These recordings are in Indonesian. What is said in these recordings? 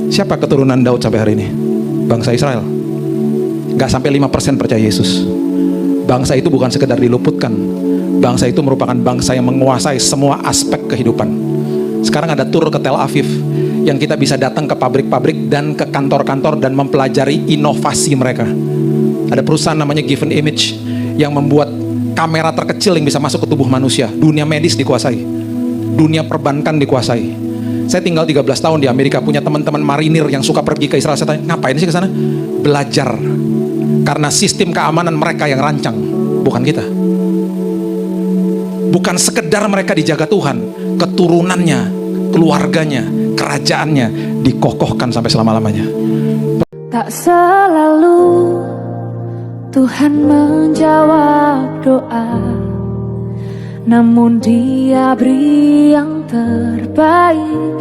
Siapa keturunan Daud sampai hari ini? Bangsa Israel. Gak sampai 5% percaya Yesus. Bangsa itu bukan sekedar diluputkan. Bangsa itu merupakan bangsa yang menguasai semua aspek kehidupan. Sekarang ada tur ke Tel Aviv, yang kita bisa datang ke pabrik-pabrik dan ke kantor-kantor dan mempelajari inovasi mereka. Ada perusahaan namanya Given Image yang membuat kamera terkecil yang bisa masuk ke tubuh manusia. Dunia medis dikuasai, dunia perbankan dikuasai. Saya tinggal 13 tahun di Amerika, punya teman-teman marinir yang suka pergi ke Israel. Saya tanya, ngapain sih ke sana? Belajar. Karena sistem keamanan mereka yang rancang, bukan kita. Bukan sekedar mereka dijaga Tuhan, keturunannya, keluarganya, kerajaannya dikokohkan sampai selama-lamanya. Tak selalu Tuhan menjawab doa, namun Dia beri yang terbaik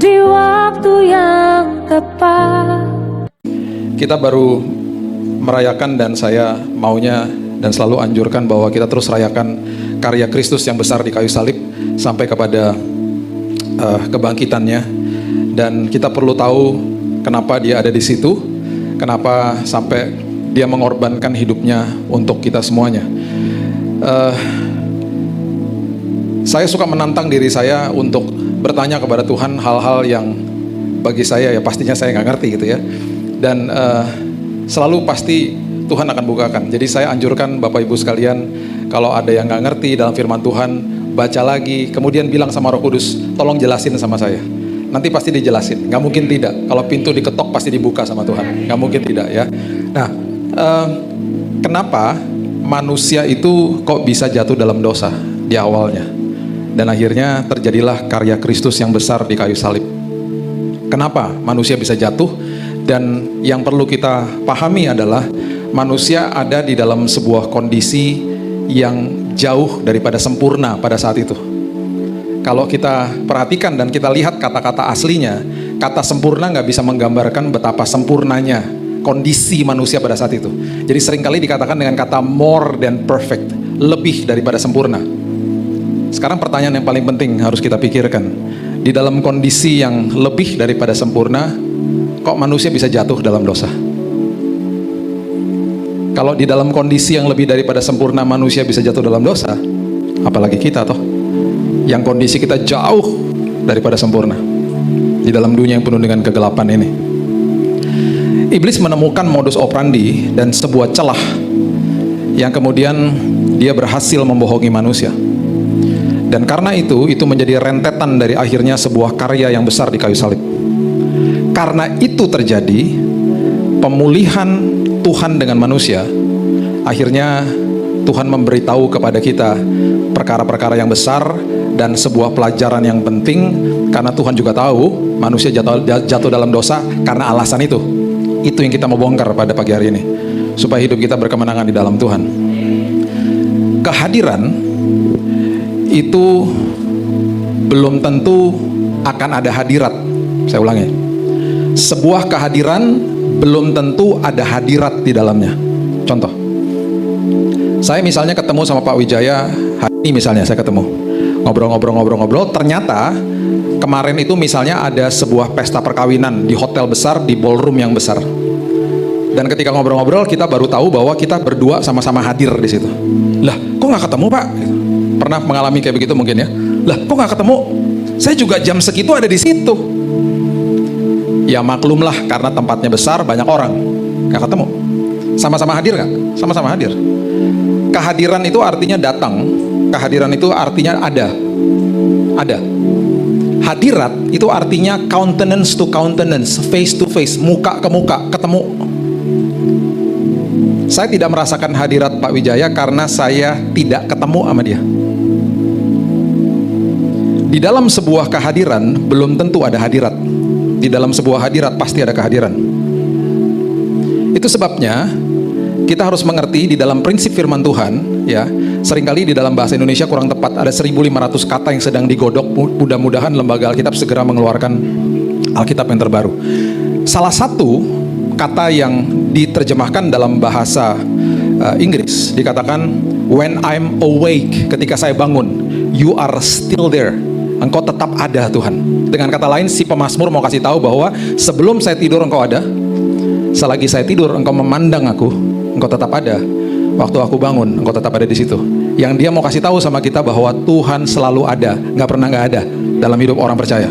di waktu yang tepat. Kita baru merayakan, dan saya maunya dan selalu anjurkan bahwa kita terus rayakan karya Kristus yang besar di kayu salib sampai kepada kebangkitannya. Dan kita perlu tahu kenapa Dia ada di situ, kenapa sampai Dia mengorbankan hidupnya untuk kita semuanya. Saya suka menantang diri saya untuk bertanya kepada Tuhan hal-hal yang bagi saya ya pastinya saya nggak ngerti gitu ya. Dan selalu pasti Tuhan akan bukakan. Jadi saya anjurkan Bapak Ibu sekalian, kalau ada yang nggak ngerti dalam firman Tuhan, baca lagi, kemudian bilang sama Roh Kudus, tolong jelasin sama saya. Nanti pasti dijelasin, nggak mungkin tidak. Kalau pintu diketok pasti dibuka sama Tuhan, nggak mungkin tidak ya. Nah, kenapa manusia itu kok bisa jatuh dalam dosa di awalnya? Dan akhirnya terjadilah karya Kristus yang besar di kayu salib. Kenapa manusia bisa jatuh? Dan yang perlu kita pahami adalah manusia ada di dalam sebuah kondisi yang jauh daripada sempurna pada saat itu. Kalau kita perhatikan dan kita lihat kata-kata aslinya, kata sempurna nggak bisa menggambarkan betapa sempurnanya kondisi manusia pada saat itu. Jadi seringkali dikatakan dengan kata more than perfect, lebih daripada sempurna. Sekarang pertanyaan yang paling penting harus kita pikirkan, di dalam kondisi yang lebih daripada sempurna, kok manusia bisa jatuh dalam dosa? Kalau di dalam kondisi yang lebih daripada sempurna manusia bisa jatuh dalam dosa, apalagi kita toh, yang kondisi kita jauh daripada sempurna, di dalam dunia yang penuh dengan kegelapan ini. Iblis menemukan modus operandi dan sebuah celah yang kemudian dia berhasil membohongi manusia. Dan karena itu menjadi rentetan dari akhirnya sebuah karya yang besar di kayu salib. Karena itu terjadi pemulihan Tuhan dengan manusia. Akhirnya Tuhan memberitahu kepada kita perkara-perkara yang besar dan sebuah pelajaran yang penting, karena Tuhan juga tahu manusia jatuh dalam dosa karena alasan itu. Itu yang kita mau bongkar pada pagi hari ini, supaya hidup kita berkemenangan di dalam Tuhan. Kehadiran itu belum tentu akan ada hadirat. Saya ulangi, sebuah kehadiran belum tentu ada hadirat di dalamnya. Contoh, saya misalnya ketemu sama Pak Wijaya hari ini, misalnya saya ketemu, ngobrol-ngobrol, ternyata kemarin itu misalnya ada sebuah pesta perkawinan di hotel besar, di ballroom yang besar. Dan ketika ngobrol-ngobrol kita baru tahu bahwa kita berdua sama-sama hadir di situ. Lah, kok nggak ketemu Pak? Pernah mengalami kayak begitu mungkin ya? Lah, kok nggak ketemu? Saya juga jam segitu ada di situ. Ya maklumlah, karena tempatnya besar, banyak orang, nggak ketemu. Sama-sama hadir nggak? Sama-sama hadir. Kehadiran itu artinya datang. Kehadiran itu artinya ada. Hadirat itu artinya countenance to countenance, face to face, muka ke muka, ketemu. Saya tidak merasakan hadirat Pak Wijaya karena saya tidak ketemu sama dia. Di dalam sebuah kehadiran belum tentu ada hadirat. Di dalam sebuah hadirat pasti ada kehadiran. Itu sebabnya kita harus mengerti di dalam prinsip firman Tuhan, ya. Seringkali di dalam bahasa Indonesia kurang tepat, ada 1.500 kata yang sedang digodok. Mudah-mudahan lembaga Alkitab segera mengeluarkan Alkitab yang terbaru. Salah satu kata yang diterjemahkan dalam bahasa Inggris dikatakan when I'm awake, ketika saya bangun, you are still there. Engkau tetap ada Tuhan. Dengan kata lain, si pemazmur mau kasih tahu bahwa sebelum saya tidur Engkau ada, selagi saya tidur Engkau memandang aku, Engkau tetap ada. Waktu aku bangun, Engkau tetap ada di situ. Yang dia mau kasih tahu sama kita bahwa Tuhan selalu ada, nggak pernah nggak ada dalam hidup orang percaya.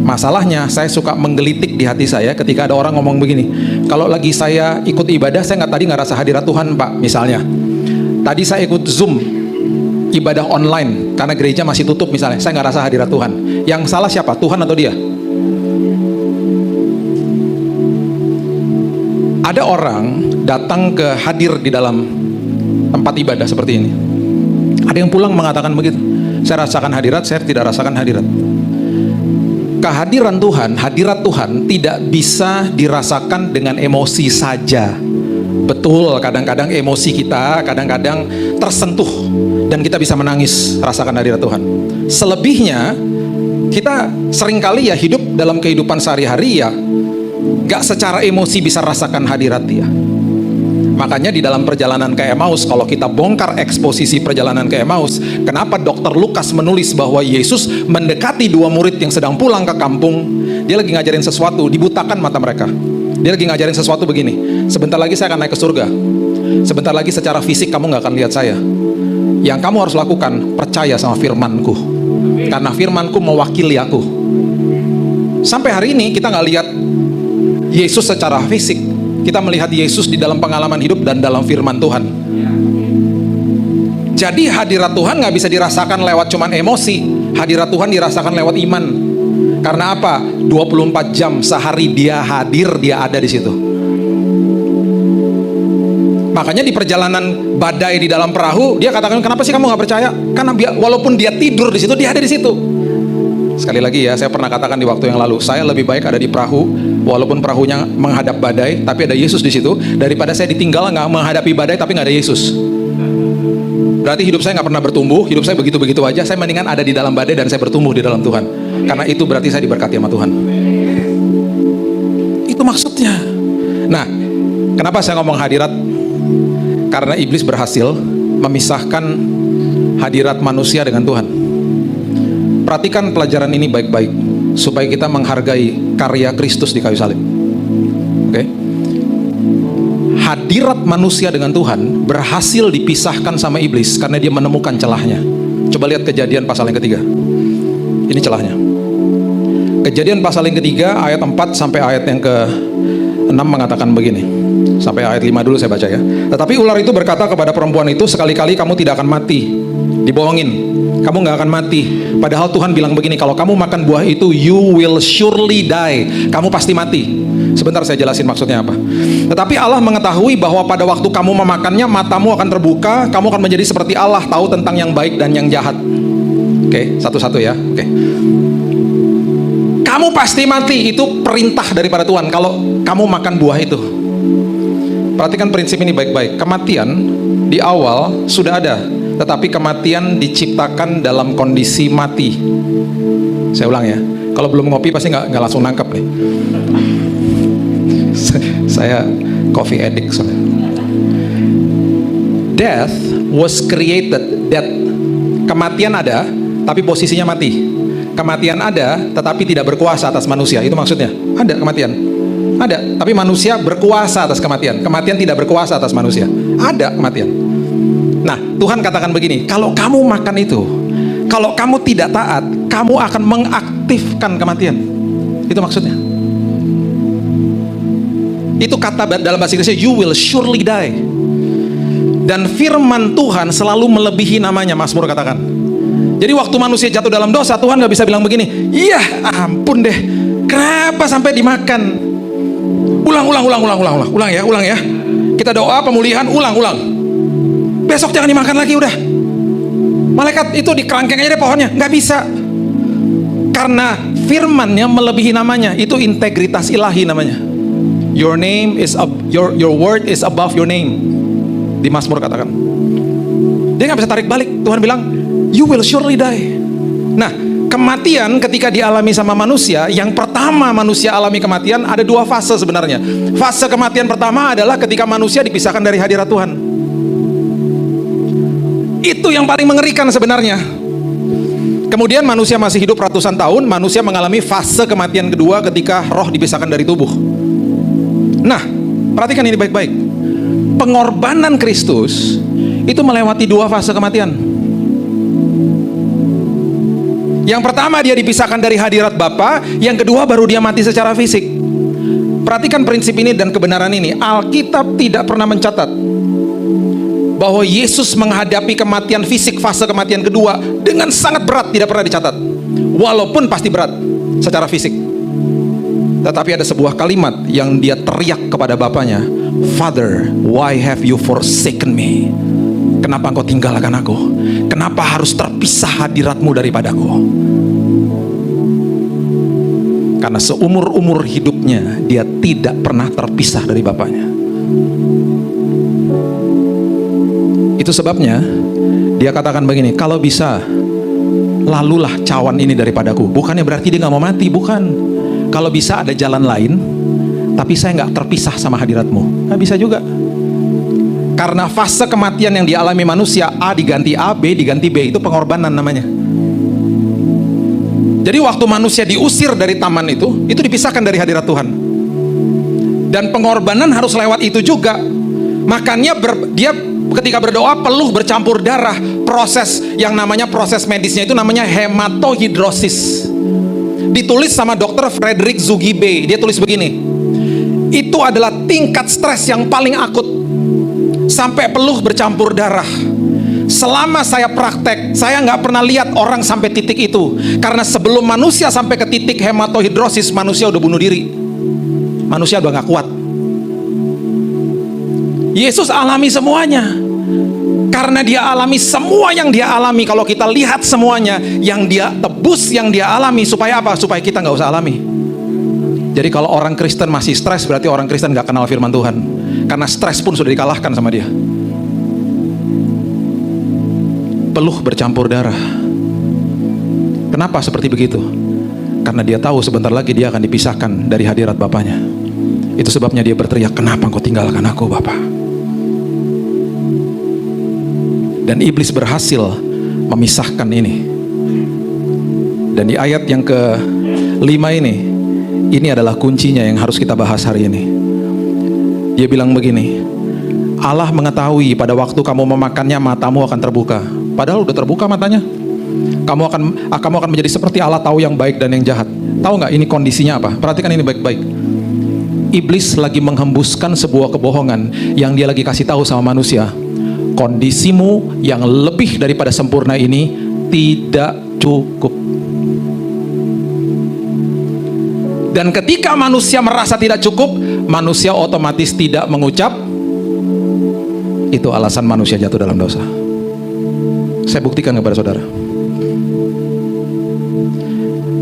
Masalahnya, saya suka menggelitik di hati saya ketika ada orang ngomong begini. Kalau lagi saya ikut ibadah, saya tadi nggak rasa hadirat Tuhan, Pak. Misalnya, tadi saya ikut Zoom ibadah online karena gereja masih tutup misalnya, saya nggak rasa hadirat Tuhan. Yang salah siapa? Tuhan atau dia? Ada orang datang ke hadir di dalam tempat ibadah seperti ini. Ada yang pulang mengatakan begitu. Saya rasakan hadirat, saya tidak rasakan hadirat. Kehadiran Tuhan, hadirat Tuhan tidak bisa dirasakan dengan emosi saja. Betul, kadang-kadang emosi kita kadang-kadang tersentuh dan kita bisa menangis rasakan hadirat Tuhan. Selebihnya kita seringkali ya hidup dalam kehidupan sehari-hari ya gak secara emosi bisa rasakan hadirat dia. Makanya di dalam perjalanan ke Emmaus, kalau kita bongkar eksposisi perjalanan ke Emmaus, kenapa Dr. Lukas menulis bahwa Yesus mendekati dua murid yang sedang pulang ke kampung, dia lagi ngajarin sesuatu, dibutakan mata mereka. Dia lagi ngajarin sesuatu begini, sebentar lagi saya akan naik ke surga, sebentar lagi secara fisik kamu gak akan lihat saya. Yang kamu harus lakukan, percaya sama firmanku, karena firmanku mewakili aku. Sampai hari ini kita gak lihat Yesus secara fisik, kita melihat Yesus di dalam pengalaman hidup dan dalam firman Tuhan. Jadi hadirat Tuhan gak bisa dirasakan lewat cuman emosi. Hadirat Tuhan dirasakan lewat iman. Karena apa? 24 jam sehari dia hadir, dia ada di situ. Makanya di perjalanan badai di dalam perahu, dia katakan, kenapa sih kamu gak percaya? Karena walaupun dia tidur di situ, dia ada di situ. Sekali lagi ya, saya pernah katakan di waktu yang lalu, saya lebih baik ada di perahu, walaupun perahunya menghadap badai, tapi ada Yesus di situ, daripada saya ditinggal nggak menghadapi badai tapi nggak ada Yesus. Berarti hidup saya nggak pernah bertumbuh, hidup saya begitu-begitu aja. Saya mendingan ada di dalam badai dan saya bertumbuh di dalam Tuhan. Karena itu berarti saya diberkati sama Tuhan. Itu maksudnya. Nah, kenapa saya ngomong hadirat? Karena iblis berhasil memisahkan hadirat manusia dengan Tuhan. Perhatikan pelajaran ini baik-baik supaya kita menghargai karya Kristus di kayu salib. Oke? Hadirat manusia dengan Tuhan berhasil dipisahkan sama iblis karena dia menemukan celahnya. Coba lihat Kejadian pasal yang ketiga. Ini celahnya. Kejadian pasal yang ketiga ayat 4 sampai ayat yang ke-6 mengatakan begini. Sampai ayat 5 dulu saya baca ya. Tetapi ular itu berkata kepada perempuan itu, sekali-kali kamu tidak akan mati. Dibohongin. Kamu gak akan mati. Padahal Tuhan bilang begini, kalau kamu makan buah itu, you will surely die. Kamu pasti mati. Sebentar saya jelasin maksudnya apa. Tetapi Allah mengetahui bahwa pada waktu kamu memakannya, matamu akan terbuka, kamu akan menjadi seperti Allah, tahu tentang yang baik dan yang jahat. Oke, satu-satu ya. Oke. Kamu pasti mati, itu perintah daripada Tuhan kalau kamu makan buah itu. Perhatikan prinsip ini baik-baik. Kematian di awal sudah ada, tetapi kematian diciptakan dalam kondisi mati. Saya ulang ya. Kalau belum ngopi pasti nggak langsung nangkep nih. Saya coffee addict soalnya. Death was created. Death, kematian ada, tapi posisinya mati. Kematian ada, tetapi tidak berkuasa atas manusia. Itu maksudnya. Ada kematian. Ada, tapi manusia berkuasa atas kematian. Kematian tidak berkuasa atas manusia. Ada kematian. Nah, Tuhan katakan begini, kalau kamu makan itu, kalau kamu tidak taat, kamu akan mengaktifkan kematian. Itu maksudnya. Itu kata dalam bahasa Inggrisnya, you will surely die. Dan firman Tuhan selalu melebihi namanya, Mazmur katakan. Jadi waktu manusia jatuh dalam dosa, Tuhan gak bisa bilang begini, iya ampun deh, kenapa sampai dimakan? Ulang ya. Kita doa pemulihan, ulang. Besok jangan dimakan lagi udah. Malaikat itu dikerangkeng aja deh pohonnya, nggak bisa. Karena firmannya melebihi namanya, itu integritas ilahi namanya. Your name is your word is above your name. Di Mazmur katakan. Dia nggak bisa tarik balik. Tuhan bilang, you will surely die. Nah, kematian ketika dialami sama manusia, yang pertama manusia alami kematian ada dua fase sebenarnya. Fase kematian pertama adalah ketika manusia dipisahkan dari hadirat Tuhan. Itu yang paling mengerikan sebenarnya. Kemudian manusia masih hidup ratusan tahun, manusia mengalami fase kematian kedua ketika roh dipisahkan dari tubuh. Nah, perhatikan ini baik-baik. Pengorbanan Kristus itu melewati dua fase kematian. Yang pertama dia dipisahkan dari hadirat Bapa, yang kedua baru dia mati secara fisik. Perhatikan prinsip ini dan kebenaran ini. Alkitab tidak pernah mencatat bahwa Yesus menghadapi kematian fisik fase kematian kedua dengan sangat berat, tidak pernah dicatat. Walaupun pasti berat secara fisik. Tetapi ada sebuah kalimat yang dia teriak kepada Bapanya, "Father, why have you forsaken me?" Kenapa engkau tinggalkan aku? Kenapa harus terpisah hadiratmu daripadaku? Karena seumur-umur hidupnya dia tidak pernah terpisah dari Bapanya. Itu sebabnya dia katakan begini, kalau bisa lalulah cawan ini daripadaku. Bukannya berarti dia gak mau mati, bukan. Kalau bisa ada jalan lain, tapi saya gak terpisah sama hadiratmu. Gak bisa juga. Karena fase kematian yang dialami manusia, A diganti A, B diganti B, itu pengorbanan namanya. Jadi waktu manusia diusir dari taman itu dipisahkan dari hadirat Tuhan. Dan pengorbanan harus lewat itu juga. Makanya dia ketika berdoa peluh bercampur darah. Proses yang namanya proses medisnya itu namanya hematohidrosis. Ditulis sama dokter Frederick Zugibe. Dia tulis begini, itu adalah tingkat stres yang paling akut, sampai peluh bercampur darah. Selama saya praktek, saya nggak pernah lihat orang sampai titik itu. Karena sebelum manusia sampai ke titik hematohidrosis, manusia udah bunuh diri. Manusia udah nggak kuat. Yesus alami semuanya. Karena dia alami semua yang dia alami. Kalau kita lihat semuanya yang dia tebus, yang dia alami, supaya apa? Supaya kita nggak usah alami. Jadi kalau orang Kristen masih stres, berarti orang Kristen nggak kenal firman Tuhan. Karena stres pun sudah dikalahkan sama dia. Peluh bercampur darah. Kenapa seperti begitu? Karena dia tahu sebentar lagi dia akan dipisahkan dari hadirat Bapanya. Itu sebabnya dia berteriak, kenapa engkau tinggalkan aku, Bapa? Dan iblis berhasil memisahkan ini. Dan di ayat yang ke-5 ini adalah kuncinya yang harus kita bahas hari ini. Dia bilang begini, Allah mengetahui pada waktu kamu memakannya matamu akan terbuka. Padahal udah terbuka matanya. Kamu akan menjadi seperti Allah, tahu yang baik dan yang jahat. Tahu nggak ini kondisinya apa? Perhatikan ini baik-baik. Iblis lagi menghembuskan sebuah kebohongan yang dia lagi kasih tahu sama manusia. Kondisimu yang lebih daripada sempurna ini tidak cukup. Dan ketika manusia merasa tidak cukup, manusia otomatis tidak mengucap. Itu alasan manusia jatuh dalam dosa. Saya buktikan kepada saudara.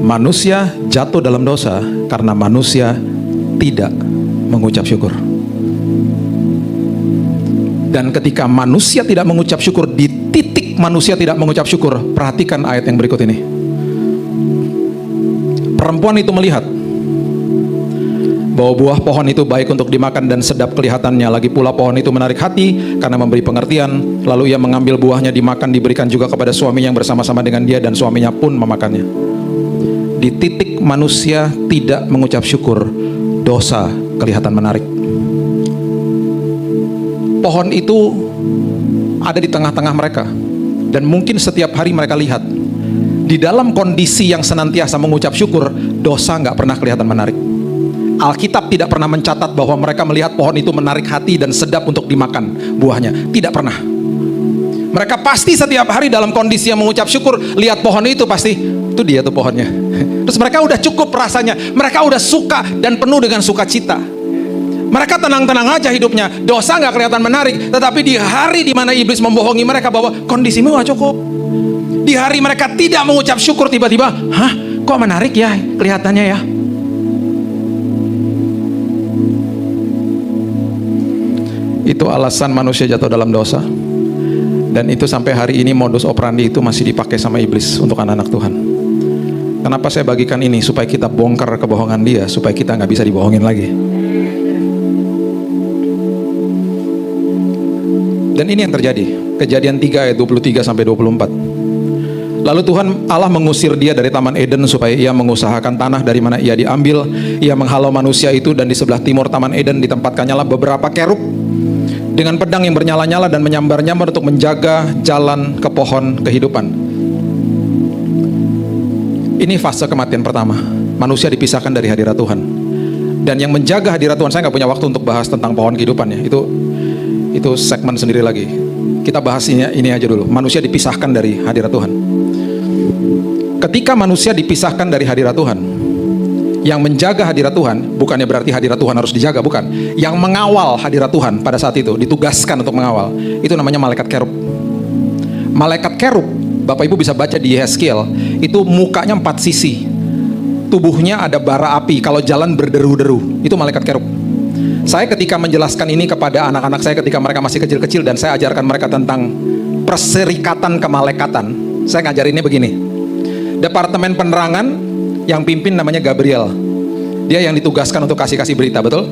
Manusia jatuh dalam dosa karena manusia tidak mengucap syukur. Dan ketika manusia tidak mengucap syukur, di titik manusia tidak mengucap syukur, perhatikan ayat yang berikut ini. Perempuan itu melihat bahwa buah pohon itu baik untuk dimakan dan sedap kelihatannya. Lagi pula pohon itu menarik hati karena memberi pengertian. Lalu ia mengambil buahnya dimakan, diberikan juga kepada suaminya yang bersama-sama dengan dia, dan suaminya pun memakannya. Di titik manusia tidak mengucap syukur, dosa kelihatan menarik. Pohon itu ada di tengah-tengah mereka, dan mungkin setiap hari mereka lihat. Di dalam kondisi yang senantiasa mengucap syukur, dosa nggak pernah kelihatan menarik. Alkitab tidak pernah mencatat bahwa mereka melihat pohon itu menarik hati dan sedap untuk dimakan buahnya. Tidak pernah. Mereka pasti setiap hari dalam kondisi yang mengucap syukur, lihat pohon itu pasti, itu dia tuh pohonnya. Terus mereka udah cukup rasanya. Mereka udah suka dan penuh dengan sukacita. Mereka tenang-tenang aja hidupnya. Dosa nggak kelihatan menarik. Tetapi di hari di mana iblis membohongi mereka bahwa kondisimu nggak cukup, di hari mereka tidak mengucap syukur, tiba-tiba, hah, kok menarik ya kelihatannya ya. Itu alasan manusia jatuh dalam dosa. Dan itu sampai hari ini modus operandi itu masih dipakai sama iblis untuk anak-anak Tuhan. Kenapa saya bagikan ini? Supaya kita bongkar kebohongan dia, supaya kita nggak bisa dibohongin lagi. Dan ini yang terjadi. Kejadian 3 ayat 23 sampai 24. Lalu Tuhan Allah mengusir dia dari Taman Eden supaya ia mengusahakan tanah dari mana ia diambil. Ia menghalau manusia itu, dan di sebelah timur Taman Eden ditempatkannya beberapa kerub dengan pedang yang bernyala-nyala dan menyambar-nyambar untuk menjaga jalan ke pohon kehidupan. Ini fase kematian pertama. Manusia dipisahkan dari hadirat Tuhan. Dan yang menjaga hadirat Tuhan, saya nggak punya waktu untuk bahas tentang pohon kehidupan ya. Itu segmen sendiri lagi. Kita bahas ini aja dulu. Manusia dipisahkan dari hadirat Tuhan. Ketika manusia dipisahkan dari hadirat Tuhan, yang menjaga hadirat Tuhan, bukannya berarti hadirat Tuhan harus dijaga, bukan. Yang mengawal hadirat Tuhan pada saat itu, ditugaskan untuk mengawal, itu namanya malaikat kerub. Malaikat kerub, Bapak Ibu bisa baca di Yeskiel, itu mukanya 4 sisi. Tubuhnya ada bara api, kalau jalan berderu-deru, itu malaikat kerub. Saya ketika menjelaskan ini kepada anak-anak saya ketika mereka masih kecil-kecil, dan saya ajarkan mereka tentang perserikatan kemalaikatan, saya ngajarinnya begini. Departemen penerangan yang pimpin namanya Gabriel. Dia yang ditugaskan untuk kasih berita, betul?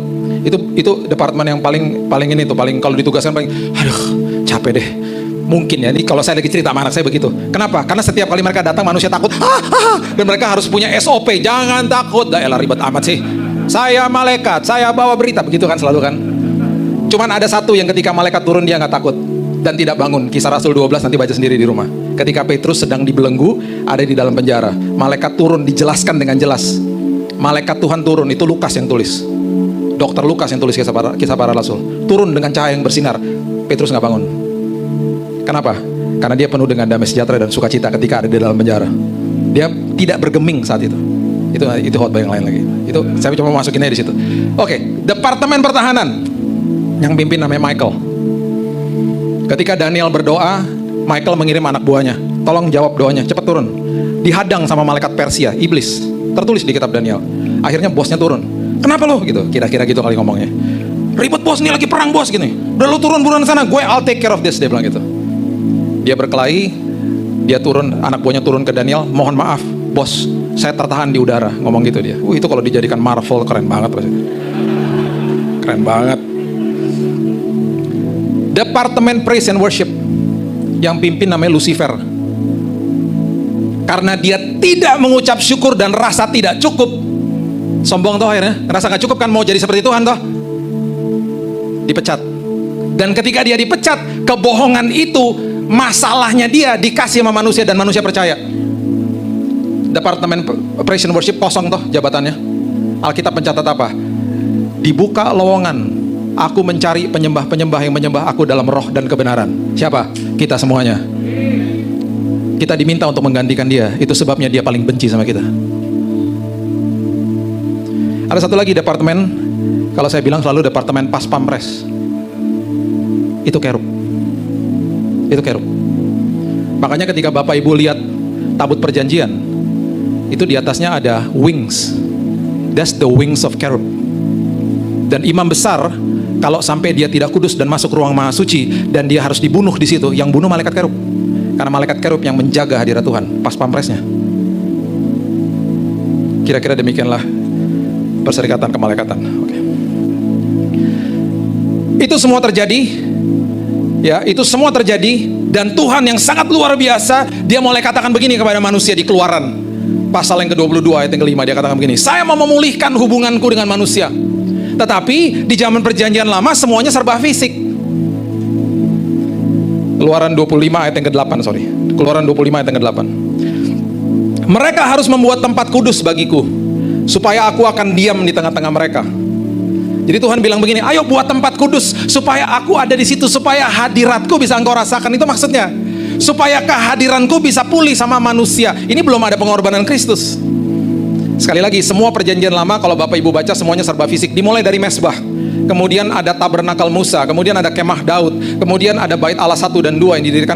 Itu departemen yang paling ini tuh, paling kalau ditugaskan paling, aduh, capek deh. Mungkin ya, ini kalau saya lagi cerita sama anak saya begitu. Kenapa? Karena setiap kali mereka datang manusia takut, dan mereka harus punya SOP, jangan takut. Dah elah ribet amat sih. Saya malaikat, saya bawa berita, begitu kan selalu kan. Cuman ada satu yang ketika malaikat turun dia nggak takut dan tidak bangun. Kisah Rasul 12 nanti baca sendiri di rumah. Ketika Petrus sedang dibelenggu, ada di dalam penjara. Malaikat turun, dijelaskan dengan jelas. Malaikat Tuhan turun, itu Lukas yang tulis. Dokter Lukas yang tulis kisah para Rasul. Turun dengan cahaya yang bersinar. Petrus nggak bangun. Kenapa? Karena dia penuh dengan damai sejahtera dan sukacita ketika ada di dalam penjara. Dia tidak bergeming saat itu. Itu khotbah yang lain lagi. Itu saya cuma masukinnya di situ. Oke, Departemen Pertahanan yang pimpin namanya Michael. Ketika Daniel berdoa, Michael mengirim anak buahnya, tolong jawab doanya, cepat turun. Dihadang sama malaikat Persia, iblis. Tertulis di kitab Daniel. Akhirnya bosnya turun. Kenapa lo? Gitu, kira-kira gitu kali ngomongnya. Ribet bos, nih lagi perang bos gini. Udah lo turun buruan sana, I'll take care of this, dia bilang gitu. Dia berkelahi, dia turun, anak buahnya turun ke Daniel, mohon maaf, bos, saya tertahan di udara, ngomong gitu dia. Itu kalau dijadikan Marvel keren banget pasti. Keren banget. Departemen Praise and Worship yang pimpin namanya Lucifer. Karena dia tidak mengucap syukur dan rasa tidak cukup, sombong toh akhirnya, rasa gak cukup kan, mau jadi seperti Tuhan toh, dipecat. Dan ketika dia dipecat, kebohongan itu masalahnya dia dikasih sama manusia dan manusia percaya. Departemen Praise and Worship kosong toh jabatannya. Alkitab mencatat apa? Dibuka lowongan, aku mencari penyembah-penyembah yang menyembah aku dalam roh dan kebenaran. Siapa? Kita semuanya. Kita diminta untuk menggantikan dia. Itu sebabnya dia paling benci sama kita. Ada satu lagi departemen, kalau saya bilang selalu departemen pas pampres. Itu kerub. Itu kerub. Makanya ketika Bapak Ibu lihat tabut perjanjian, itu di atasnya ada wings. That's the wings of cherub. Dan imam besar, kalau sampai dia tidak kudus dan masuk ruang maha suci, dan dia harus dibunuh di situ, yang bunuh malaikat kerub. Karena malaikat kerub yang menjaga hadirat Tuhan, pas pampresnya. Kira-kira demikianlah perserikatan kemalaikatan. Oke. Itu semua terjadi, ya, itu semua terjadi, dan Tuhan yang sangat luar biasa, dia mulai katakan begini kepada manusia di Keluaran pasal yang ke-22 ayat yang ke-5, dia katakan begini, saya mau memulihkan hubunganku dengan manusia. Tetapi di zaman perjanjian lama semuanya serba fisik. Keluaran 25 ayat yang ke-8, Keluaran 25 ayat yang ke-8. Mereka harus membuat tempat kudus bagiku, supaya aku akan diam di tengah-tengah mereka. Jadi Tuhan bilang begini, ayo buat tempat kudus supaya aku ada di situ, supaya hadiratku bisa engkau rasakan. Itu maksudnya, supaya kehadiranku bisa pulih sama manusia. Ini belum ada pengorbanan Kristus. Sekali lagi, semua perjanjian lama kalau Bapak Ibu baca semuanya serba fisik. Dimulai dari mesbah, kemudian ada tabernakel Musa, kemudian ada kemah Daud, kemudian ada bait Allah 1 dan 2 yang didirikan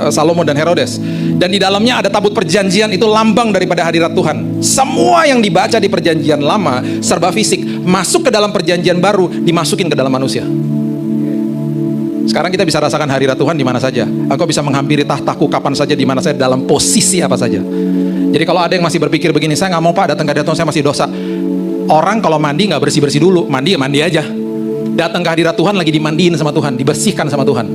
Salomo dan Herodes. Dan di dalamnya ada tabut perjanjian, itu lambang daripada hadirat Tuhan. Semua yang dibaca di perjanjian lama serba fisik, masuk ke dalam perjanjian baru, dimasukin ke dalam manusia. Sekarang kita bisa rasakan hadirat Tuhan di mana saja. Engkau bisa menghampiri tahtaku kapan saja, di mana saja, dalam posisi apa saja. Jadi kalau ada yang masih berpikir begini, saya nggak mau Pak datang ke hadirat Tuhan, saya masih dosa. Orang kalau mandi nggak bersih-bersih dulu, mandi ya mandi aja. Datang ke hadirat Tuhan lagi dimandiin sama Tuhan, dibersihkan sama Tuhan.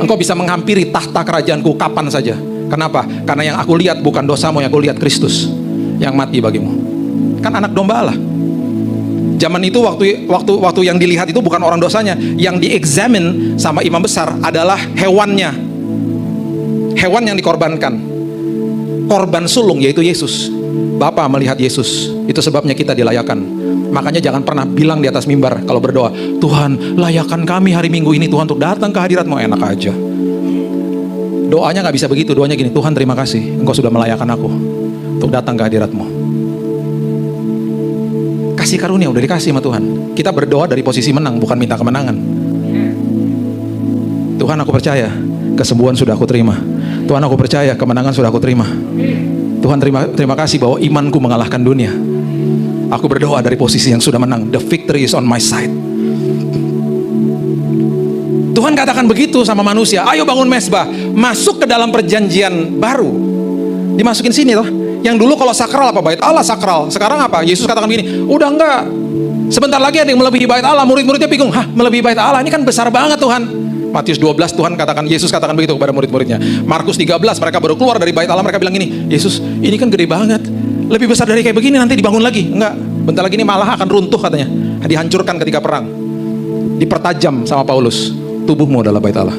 Engkau bisa menghampiri tahta kerajaanku kapan saja. Kenapa? Karena yang aku lihat bukan dosamu, yang aku lihat Kristus yang mati bagimu. Kan anak domba Allah. Zaman itu waktu yang dilihat itu bukan orang dosanya, yang diexamine sama imam besar adalah hewannya. Hewan yang dikorbankan. Korban sulung yaitu Yesus. Bapa melihat Yesus. Itu sebabnya kita dilayakan. Makanya jangan pernah bilang di atas mimbar kalau berdoa, Tuhan layakan kami hari Minggu ini Tuhan untuk datang ke hadirat-Mu. Enak aja. Doanya gak bisa begitu. Doanya gini, Tuhan terima kasih Engkau sudah melayakan aku untuk datang ke hadirat-Mu. Kasih karunia udah dikasih sama Tuhan. Kita berdoa dari posisi menang, bukan minta kemenangan. Tuhan aku percaya kesembuhan sudah aku terima. Tuhan aku percaya kemenangan sudah aku terima. Tuhan terima kasih bahwa imanku mengalahkan dunia. Aku berdoa dari posisi yang sudah menang. The victory is on my side. Tuhan katakan begitu sama manusia. Ayo bangun mezbah, masuk ke dalam perjanjian baru. Dimasukin sini toh. Yang dulu kalau sakral apa? Bait Allah sakral. Sekarang apa? Yesus katakan begini, udah enggak. Sebentar lagi ada yang melebihi bait Allah. Murid-muridnya bingung, hah melebihi bait Allah? Ini kan besar banget Tuhan. Matius 12 Yesus katakan begitu kepada murid-muridnya. Markus 13 mereka baru keluar dari bait Allah, mereka bilang gini, Yesus ini kan gede banget. Lebih besar dari kayak begini nanti dibangun lagi. Enggak, bentar lagi ini malah akan runtuh katanya. Dihancurkan ketika perang. Dipertajam sama Paulus. Tubuhmu adalah bait Allah.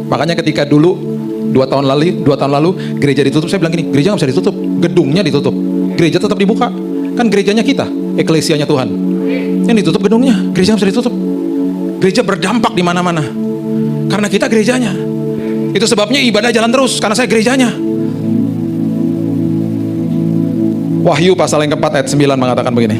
Makanya ketika dulu 2 tahun lalu gereja ditutup, saya bilang gini, gereja nggak bisa ditutup, gedungnya ditutup, gereja tetap dibuka. Kan gerejanya kita, eklesianya Tuhan. Yang ditutup gedungnya, gereja nggak bisa ditutup. Gereja berdampak di mana-mana. Karena kita gerejanya. Itu sebabnya ibadah jalan terus, karena saya gerejanya. Wahyu pasal yang keempat ayat 9 mengatakan begini.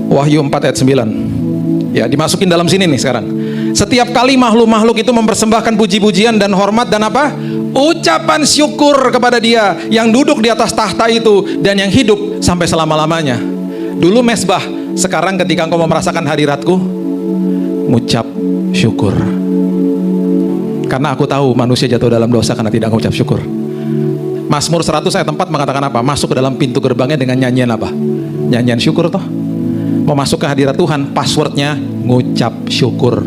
Wahyu 4 ayat 9. Ya, dimasukin dalam sini nih sekarang. Setiap kali makhluk-makhluk itu mempersembahkan puji-pujian dan hormat dan apa? Ucapan syukur kepada Dia yang duduk di atas tahta itu dan yang hidup sampai selama-lamanya. Dulu mezbah, sekarang ketika engkau merasakan hadiratku, ngucap syukur. Karena aku tahu manusia jatuh dalam dosa karena tidak mengucap syukur. Mazmur 100 ayat 4 mengatakan apa? Masuk ke dalam pintu gerbangnya dengan nyanyian apa? Nyanyian syukur toh. Mau masuk ke hadirat Tuhan, passwordnya ngucap syukur.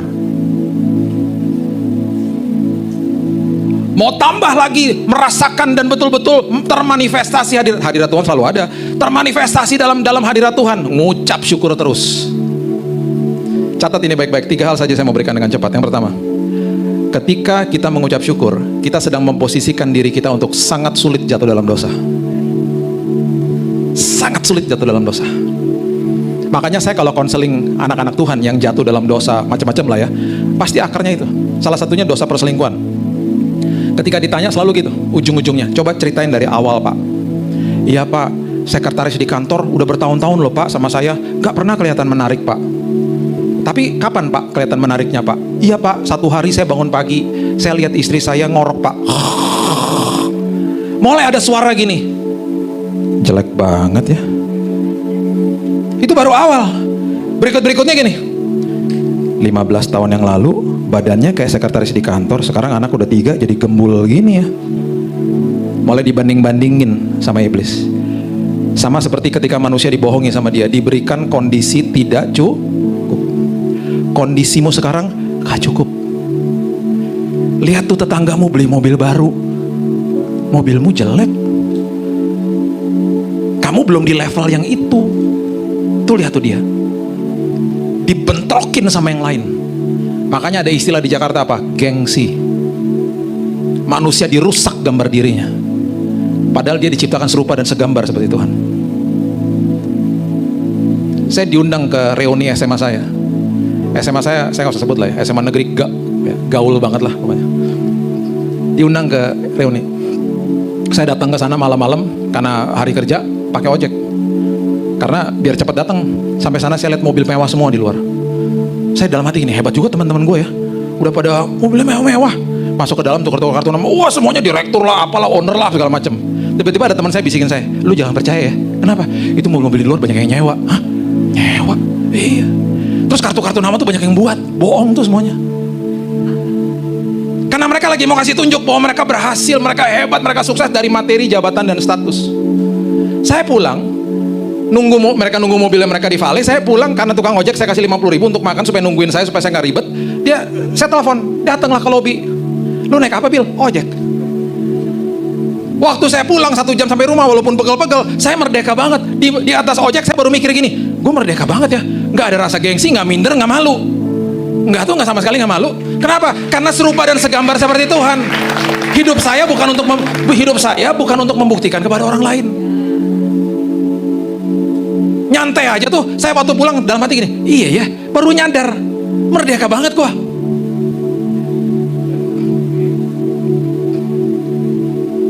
Mau tambah lagi merasakan dan betul-betul termanifestasi hadirat Tuhan selalu ada. Termanifestasi dalam hadirat Tuhan, ngucap syukur terus. Catat ini baik-baik. 3 hal saja saya mau berikan dengan cepat. Yang pertama, ketika kita mengucap syukur, kita sedang memposisikan diri kita untuk sangat sulit jatuh dalam dosa. Sangat sulit jatuh dalam dosa. Makanya saya kalau konseling anak-anak Tuhan yang jatuh dalam dosa macam-macam lah ya, pasti akarnya itu. Salah satunya dosa perselingkuhan. Ketika ditanya selalu gitu, ujung-ujungnya, coba ceritain dari awal Pak. Iya Pak, sekretaris di kantor udah bertahun-tahun loh Pak sama saya, gak pernah kelihatan menarik Pak. Tapi kapan Pak kelihatan menariknya Pak? Iya Pak, satu hari saya bangun pagi, saya lihat istri saya ngorok Pak. Mulai ada suara gini, jelek banget ya. Itu baru awal. Berikutnya gini, 15 tahun yang lalu badannya kayak sekretaris di kantor, sekarang anak udah 3 jadi gembul gini ya. Mulai dibanding-bandingin sama iblis. Sama seperti ketika manusia dibohongi sama dia, diberikan kondisi tidak cukup. Kondisimu sekarang gak cukup. Lihat tuh tetanggamu beli mobil baru, mobilmu jelek. Kamu belum di level yang itu. Tuh lihat tuh dia dibentrokin sama yang lain. Makanya ada istilah di Jakarta apa? Gengsi. Manusia dirusak gambar dirinya, padahal dia diciptakan serupa dan segambar seperti Tuhan. Saya diundang ke reuni SMA saya. SMA saya nggak usah sebut lah ya, SMA negeri gaul banget lah pokoknya. Diundang ke reuni. Saya datang ke sana malam-malam karena hari kerja pakai ojek. Karena biar cepat datang. Sampai sana saya lihat mobil mewah semua di luar. Saya dalam hati gini, hebat juga teman-teman gue ya. Udah pada mobil mewah-mewah. Masuk ke dalam tukar-tukar kartu nama. Wah semuanya direktur lah, apalah, owner lah, segala macam. Tiba-tiba ada teman saya bisikin saya, lu jangan percaya ya. Kenapa? Itu mobil-mobil di luar banyak yang nyewa. Hah? Nyewa? Iya. Terus kartu-kartu nama tuh banyak yang buat. Bohong tuh semuanya. Karena mereka lagi mau kasih tunjuk bahwa mereka berhasil, mereka hebat, mereka sukses dari materi, jabatan, dan status. Saya pulang, mereka nunggu mobilnya mereka di Vale. Saya pulang karena tukang ojek saya kasih 50.000 untuk makan supaya nungguin saya supaya saya nggak ribet. Saya telepon, datanglah ke lobi. Lu naik apa, Bil? Ojek. Waktu saya pulang 1 jam sampai rumah, walaupun pegel-pegel, saya merdeka banget. Di atas ojek saya baru mikir gini, gue merdeka banget ya. Nggak ada rasa gengsi, nggak minder, nggak malu. Nggak tuh, nggak sama sekali nggak malu. Kenapa? Karena serupa dan segambar seperti Tuhan. Hidup saya bukan untuk membuktikan kepada orang lain. Nyantai aja tuh. Saya waktu pulang dalam hati gini, iya ya, baru nyadar, merdeka banget gua.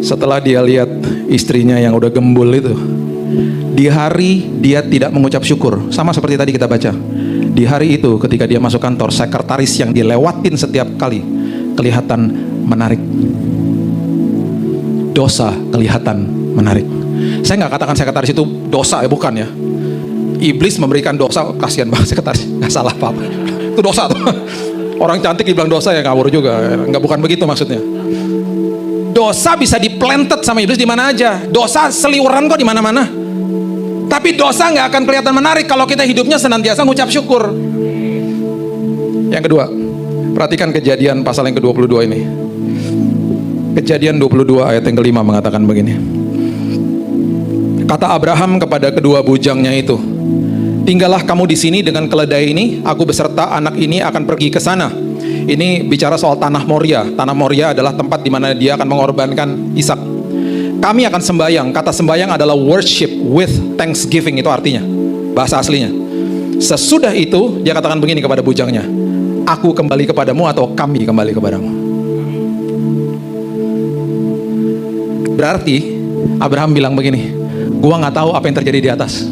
Setelah dia lihat istrinya yang udah gembul itu, di hari dia tidak mengucap syukur, sama seperti tadi kita baca. Di hari itu ketika dia masuk kantor, sekretaris yang dilewatin setiap kali kelihatan menarik. Dosa kelihatan menarik. Saya nggak katakan sekretaris itu dosa ya, bukan ya. Iblis memberikan dosa, kasihan banget sekretaris, nggak salah apa-apa. Itu dosa tuh. Orang cantik dibilang dosa ya ngawur juga. Nggak, bukan begitu maksudnya. Dosa bisa diplanted sama iblis di mana aja. Dosa seliweran kok di mana-mana. Tapi dosa nggak akan kelihatan menarik kalau kita hidupnya senantiasa ngucap syukur. Yang kedua, perhatikan Kejadian pasal yang ke-22 ini. Kejadian 22 ayat yang ke-5 mengatakan begini. Kata Abraham kepada kedua bujangnya itu, tinggallah kamu di sini dengan keledai ini, aku beserta anak ini akan pergi ke sana. Ini bicara soal tanah Moria. Tanah Moria adalah tempat di mana dia akan mengorbankan Ishak. Kami akan sembayang. Kata sembayang adalah worship with thanksgiving, itu artinya, bahasa aslinya. Sesudah itu dia katakan begini kepada bujangnya, aku kembali kepadamu atau kami kembali kepadamu. Berarti Abraham bilang begini, gua nggak tahu apa yang terjadi di atas,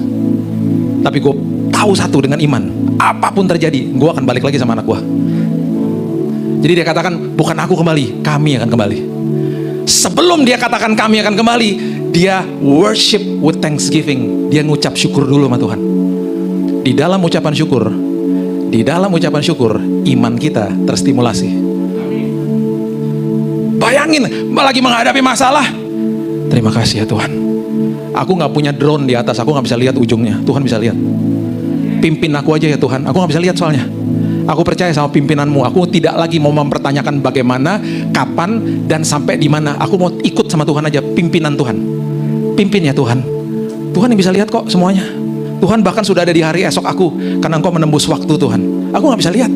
tapi gue tahu satu dengan iman, apapun terjadi, gue akan balik lagi sama anak gue. Jadi dia katakan, bukan aku kembali, kami akan kembali. Sebelum dia katakan kami akan kembali, dia worship with thanksgiving. Dia ngucap syukur dulu sama Tuhan. Di dalam ucapan syukur, iman kita terstimulasi. Bayangin, lagi menghadapi masalah, terima kasih ya Tuhan. Aku gak punya drone di atas, aku gak bisa lihat ujungnya. Tuhan bisa lihat. Pimpin aku aja ya Tuhan, aku gak bisa lihat soalnya. Aku percaya sama pimpinanmu. Aku tidak lagi mau mempertanyakan bagaimana, kapan, dan sampai di mana. Aku mau ikut sama Tuhan aja, pimpinan Tuhan. Pimpin ya Tuhan. Tuhan yang bisa lihat kok semuanya. Tuhan bahkan sudah ada di hari esok aku, karena Engkau menembus waktu Tuhan. Aku gak bisa lihat.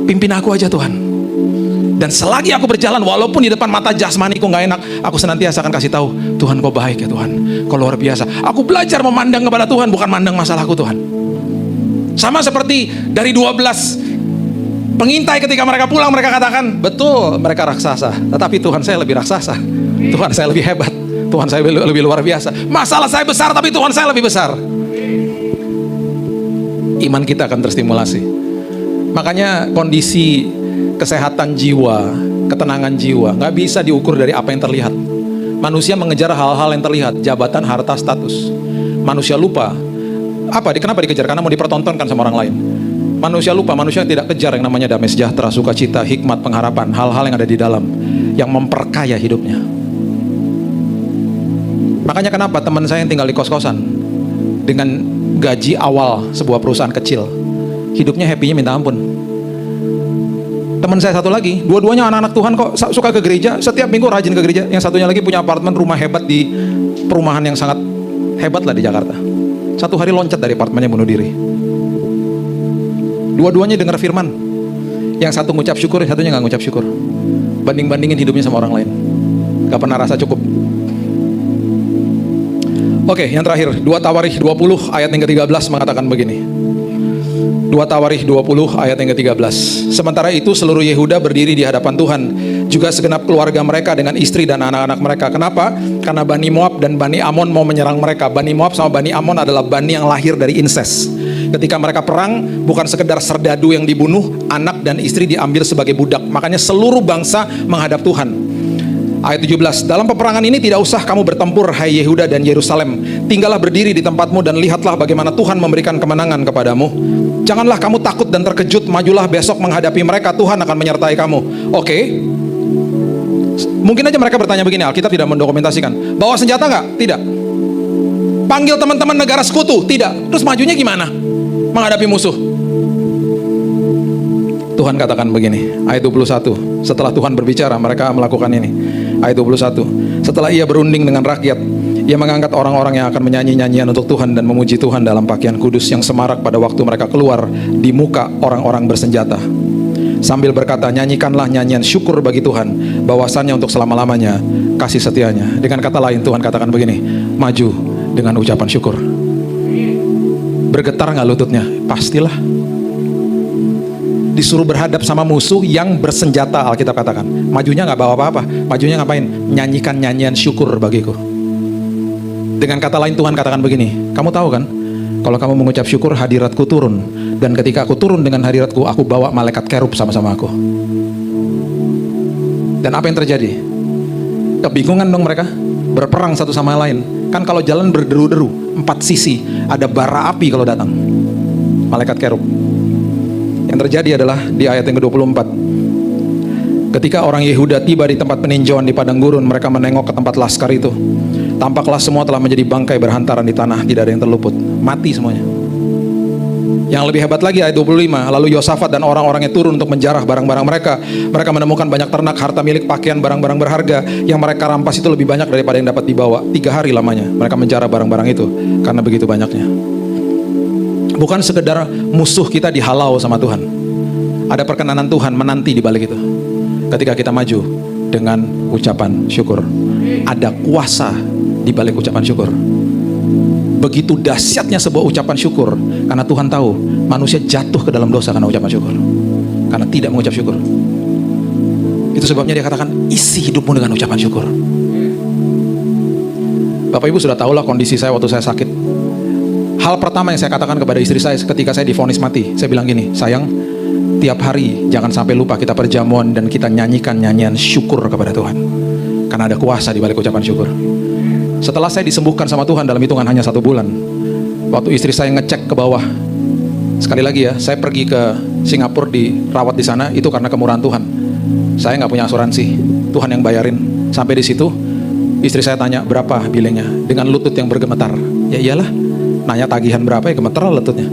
Pimpin aku aja Tuhan. Dan selagi aku berjalan, walaupun di depan mata jasmaniku gak enak, aku senantiasa akan kasih tahu, Tuhan Kau baik ya Tuhan, Kau luar biasa. Aku belajar memandang kepada Tuhan, bukan mandang masalahku Tuhan. Sama seperti dari 12 pengintai ketika mereka pulang, mereka katakan, betul mereka raksasa, tetapi Tuhan saya lebih raksasa. Tuhan saya lebih hebat, Tuhan saya lebih luar biasa. Masalah saya besar, tapi Tuhan saya lebih besar. Iman kita akan terstimulasi. Makanya kondisi kesehatan jiwa, ketenangan jiwa nggak bisa diukur dari apa yang terlihat. Manusia mengejar hal-hal yang terlihat, jabatan, harta, status. Manusia lupa kenapa dikejar? Karena mau dipertontonkan sama orang lain. Manusia lupa, manusia tidak kejar yang namanya damai sejahtera, sukacita, hikmat, pengharapan, hal-hal yang ada di dalam yang memperkaya hidupnya. Makanya kenapa teman saya yang tinggal di kos-kosan dengan gaji awal sebuah perusahaan kecil, hidupnya happy-nya minta ampun. Teman saya satu lagi, dua-duanya anak-anak Tuhan kok, suka ke gereja, setiap minggu rajin ke gereja. Yang satunya lagi punya apartemen, rumah hebat di perumahan yang sangat hebat lah di Jakarta. Satu hari loncat dari apartemennya, bunuh diri. Dua-duanya dengar firman. Yang satu ngucap syukur, yang satunya gak ngucap syukur. Banding-bandingin hidupnya sama orang lain, gak pernah rasa cukup. Oke, yang terakhir, 2 Tawarikh 20 ayat yang ke-13 mengatakan begini. 2 Tawarikh 20 ayat yang ke-13. Sementara itu seluruh Yehuda berdiri di hadapan Tuhan, juga segenap keluarga mereka dengan istri dan anak-anak mereka. Kenapa? Karena Bani Moab dan Bani Amon mau menyerang mereka. Bani Moab sama Bani Amon adalah bani yang lahir dari insest. Ketika mereka perang, bukan sekedar serdadu yang dibunuh, anak dan istri diambil sebagai budak. Makanya seluruh bangsa menghadap Tuhan. Ayat 17, dalam peperangan ini tidak usah kamu bertempur, hai Yehuda dan Yerusalem. Tinggallah berdiri di tempatmu dan lihatlah bagaimana Tuhan memberikan kemenangan kepadamu. Janganlah kamu takut dan terkejut, majulah besok menghadapi mereka, Tuhan akan menyertai kamu. Oke. Mungkin aja mereka bertanya begini, Alkitab tidak mendokumentasikan. Bawa senjata nggak? Tidak. Panggil teman-teman negara sekutu? Tidak. Terus majunya gimana? Menghadapi musuh. Tuhan katakan begini, ayat 21. Setelah Tuhan berbicara, mereka melakukan ini. Ayat 21. Setelah ia berunding dengan rakyat, ia mengangkat orang-orang yang akan menyanyi nyanyian untuk Tuhan dan memuji Tuhan dalam pakaian kudus yang semarak pada waktu mereka keluar di muka orang-orang bersenjata. Sambil berkata, nyanyikanlah nyanyian syukur bagi Tuhan, bahwasannya untuk selama-lamanya kasih setianya. Dengan kata lain, Tuhan katakan begini, maju dengan ucapan syukur. Bergetar nggak lututnya? Pastilah. Disuruh berhadap sama musuh yang bersenjata, Alkitab katakan. Majunya nggak bawa apa-apa. Majunya ngapain? Nyanyikan nyanyian syukur bagiku. Dengan kata lain, Tuhan katakan begini, kamu tahu kan, kalau kamu mengucap syukur, hadiratku turun. Dan ketika aku turun dengan hadiratku, aku bawa malaikat kerub sama-sama aku. Dan apa yang terjadi? Kebingungan dong mereka, berperang satu sama lain. Kan kalau jalan berderu-deru, 4 sisi, ada bara api kalau datang. Malaikat kerub. Yang terjadi adalah di ayat yang ke-24. Ketika orang Yehuda tiba di tempat peninjauan di padang gurun, mereka menengok ke tempat laskar itu. Tampaklah semua telah menjadi bangkai berhantaran di tanah, tidak ada yang terluput. Mati semuanya. Yang lebih hebat lagi ayat 25, lalu Yosafat dan orang-orangnya turun untuk menjarah barang-barang mereka. Mereka menemukan banyak ternak, harta milik, pakaian, barang-barang berharga. Yang mereka rampas itu lebih banyak daripada yang dapat dibawa. 3 hari lamanya mereka menjarah barang-barang itu, karena begitu banyaknya. Bukan sekedar musuh kita dihalau sama Tuhan. Ada perkenanan Tuhan menanti di balik itu. Ketika kita maju dengan ucapan syukur. Ada kuasa di balik ucapan syukur. Begitu dahsyatnya sebuah ucapan syukur, karena Tuhan tahu manusia jatuh ke dalam dosa karena ucapan syukur, karena tidak mengucap syukur. Itu sebabnya dia katakan, isi hidupmu dengan ucapan syukur. Bapak Ibu sudah tahulah kondisi saya waktu saya sakit. Hal pertama yang saya katakan kepada istri saya ketika saya divonis mati, saya bilang gini, sayang, tiap hari jangan sampai lupa kita perjamuan dan kita nyanyikan nyanyian syukur kepada Tuhan, karena ada kuasa di balik ucapan syukur. Setelah saya disembuhkan sama Tuhan dalam hitungan hanya 1 bulan, waktu istri saya ngecek ke bawah, sekali lagi ya, saya pergi ke Singapura dirawat di sana, itu karena kemurahan Tuhan. Saya nggak punya asuransi, Tuhan yang bayarin. Sampai di situ, istri saya tanya berapa billingnya, dengan lutut yang bergemetar. Ya iyalah, nanya tagihan berapa ya gemetar lah lututnya.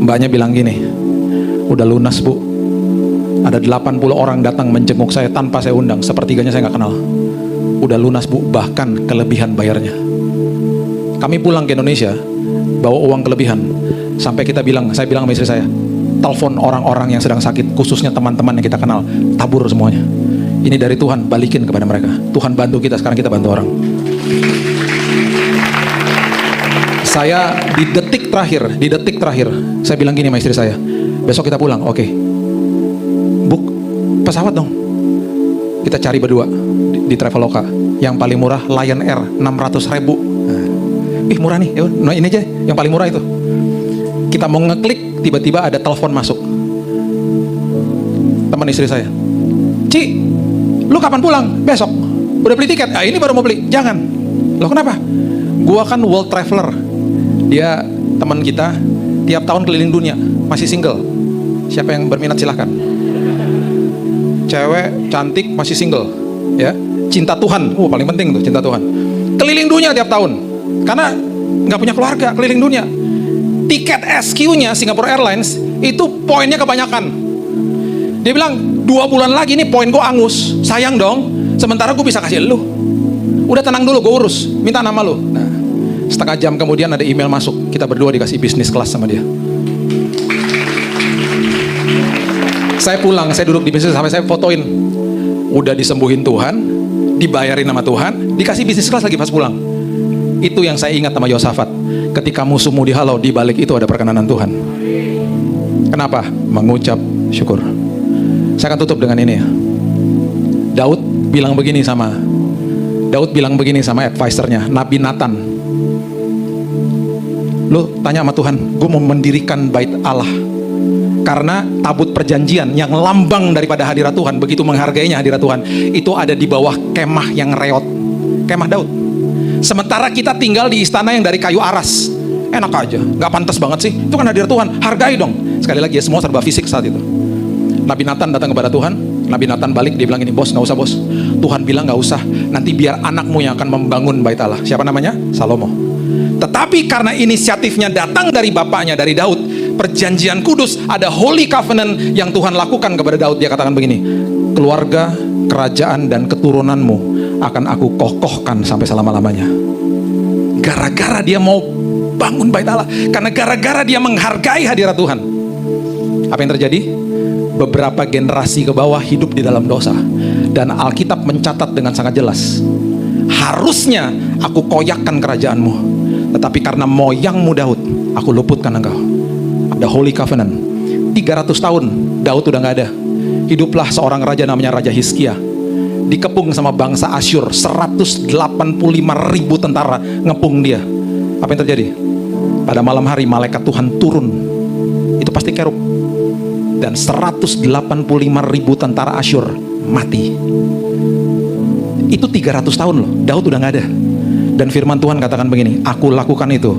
Mbaknya bilang gini, udah lunas bu, ada 80 orang datang menjenguk saya tanpa saya undang, sepertiganya saya nggak kenal. Udah lunas bu, bahkan kelebihan bayarnya. Kami pulang ke Indonesia bawa uang kelebihan, sampai saya bilang sama istri saya, telepon orang-orang yang sedang sakit, khususnya teman-teman yang kita kenal, tabur semuanya. Ini dari Tuhan, balikin kepada mereka. Tuhan bantu kita, sekarang kita bantu orang. Saya di detik terakhir saya bilang gini sama istri saya, besok kita pulang, oke. Book pesawat dong, kita cari berdua di Traveloka. Yang paling murah Lion Air, 600.000. Ih murah nih, nah ini aja yang paling murah itu. Kita mau ngeklik, tiba-tiba ada telepon masuk, teman istri saya, Ci, lu kapan pulang? Besok. Udah beli tiket? Ah, ini baru mau beli. Jangan. Loh kenapa? Gua kan world traveler. Dia teman kita, tiap tahun keliling dunia, masih single. Siapa yang berminat silahkan. Cewek cantik masih single, ya. Cinta Tuhan, paling penting tuh cinta Tuhan. Keliling dunia tiap tahun, karena nggak punya keluarga, keliling dunia. Tiket SQ-nya Singapore Airlines itu poinnya kebanyakan. Dia bilang 2 bulan lagi nih poin gue angus, sayang dong. Sementara gue bisa kasih lu. Udah tenang dulu, gue urus, minta nama lu. Nah, setengah jam kemudian ada email masuk, kita berdua dikasih bisnis kelas sama dia. Saya pulang, saya duduk di bisnis sampai saya fotoin. Udah disembuhin Tuhan, dibayarin sama Tuhan, dikasih bisnis kelas lagi pas pulang. Itu yang saya ingat sama Yosafat. Ketika musuhmu dihalau, di balik itu ada perkenanan Tuhan. Kenapa? Mengucap syukur. Saya akan tutup dengan ini ya. Daud bilang begini sama advisernya, Nabi Nathan. Lu tanya sama Tuhan, gue mau mendirikan bait Allah. Karena tabut perjanjian yang lambang daripada hadirat Tuhan, begitu menghargainya hadirat Tuhan, itu ada di bawah kemah yang reot, kemah Daud. Sementara kita tinggal di istana yang dari kayu aras. Enak aja, gak pantas banget sih. Itu kan hadirat Tuhan, hargai dong. Sekali lagi ya, semua serba fisik saat itu. Nabi Nathan datang kepada Tuhan. Nabi Nathan balik, dia bilang gini, bos gak usah bos, Tuhan bilang gak usah, nanti biar anakmu yang akan membangun bait Allah. Siapa namanya? Salomo. Tetapi karena inisiatifnya datang dari bapaknya, dari Daud, perjanjian kudus, ada holy covenant yang Tuhan lakukan kepada Daud. Dia katakan begini, keluarga, kerajaan, dan keturunanmu akan aku kokohkan sampai selama-lamanya. Gara-gara dia mau bangun bait Allah, karena gara-gara dia menghargai hadirat Tuhan. Apa yang terjadi? Beberapa generasi ke bawah hidup di dalam dosa, dan Alkitab mencatat dengan sangat jelas, harusnya aku koyakkan kerajaanmu, tetapi karena moyangmu Daud, aku luputkan engkau. Ada holy covenant. 300 tahun Daud udah gak ada. Hiduplah seorang raja namanya Raja Hizkia, dikepung sama bangsa Asyur. 185.000 tentara ngepung dia. Apa yang terjadi? Pada malam hari malaikat Tuhan turun, itu pasti kerub, dan 185.000 tentara Asyur mati. Itu 300 tahun loh, Daud udah gak ada. Dan firman Tuhan katakan begini, aku lakukan itu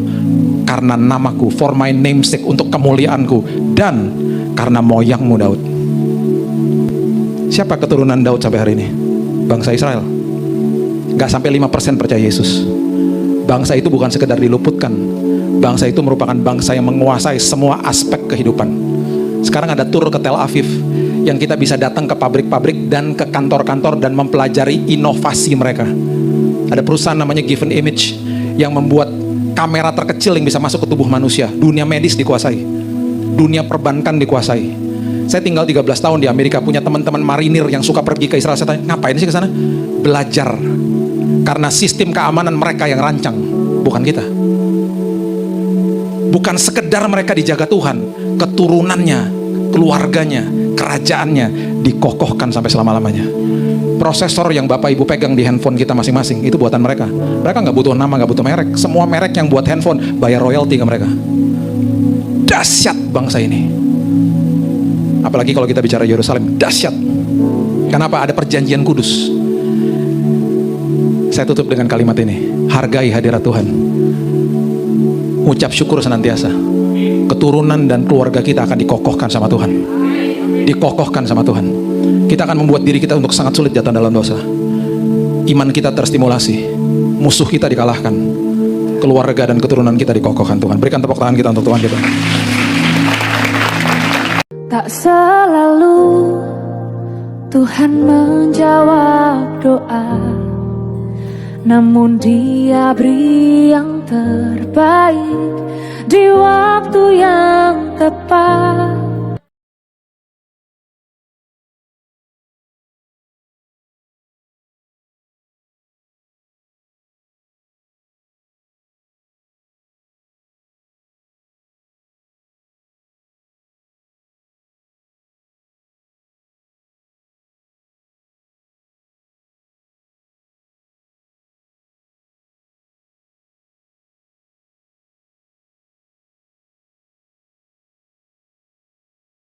karena namaku, for my namesake, untuk kemuliaanku, dan karena moyangmu Daud. Siapa keturunan Daud sampai hari ini? Bangsa Israel. Gak sampai 5% percaya Yesus. Bangsa itu bukan sekedar diluputkan, bangsa itu merupakan bangsa yang menguasai semua aspek kehidupan. Sekarang ada tur ke Tel Aviv, yang kita bisa datang ke pabrik-pabrik dan ke kantor-kantor dan mempelajari inovasi mereka. Ada perusahaan namanya Given Image yang membuat kamera terkecil yang bisa masuk ke tubuh manusia. Dunia medis dikuasai, dunia perbankan dikuasai. Saya tinggal 13 tahun di Amerika, punya teman-teman marinir yang suka pergi ke Israel. Saya tanya, ngapain sih ke sana? Belajar. Karena sistem keamanan mereka yang rancang, bukan kita. Bukan sekedar mereka dijaga Tuhan, keturunannya, keluarganya, kerajaannya dikokohkan sampai selama-lamanya. Prosesor yang Bapak Ibu pegang di handphone kita masing-masing, itu buatan mereka. Mereka nggak butuh nama, nggak butuh merek. Semua merek yang buat handphone bayar royalti ke mereka. Dahsyat bangsa ini. Apalagi kalau kita bicara Yerusalem, dahsyat. Kenapa? Ada perjanjian kudus. Saya tutup dengan kalimat ini, hargai hadirat Tuhan. Ucap syukur senantiasa. Keturunan dan keluarga kita akan dikokohkan sama Tuhan. Dikokohkan sama Tuhan. Kita akan membuat diri kita untuk sangat sulit jatuh dalam dosa. Iman kita terstimulasi, musuh kita dikalahkan, keluarga dan keturunan kita dikokohkan Tuhan. Berikan tepuk tangan kita untuk Tuhan kita. Tak selalu Tuhan menjawab doa, namun Dia beri yang terbaik di waktu yang tepat.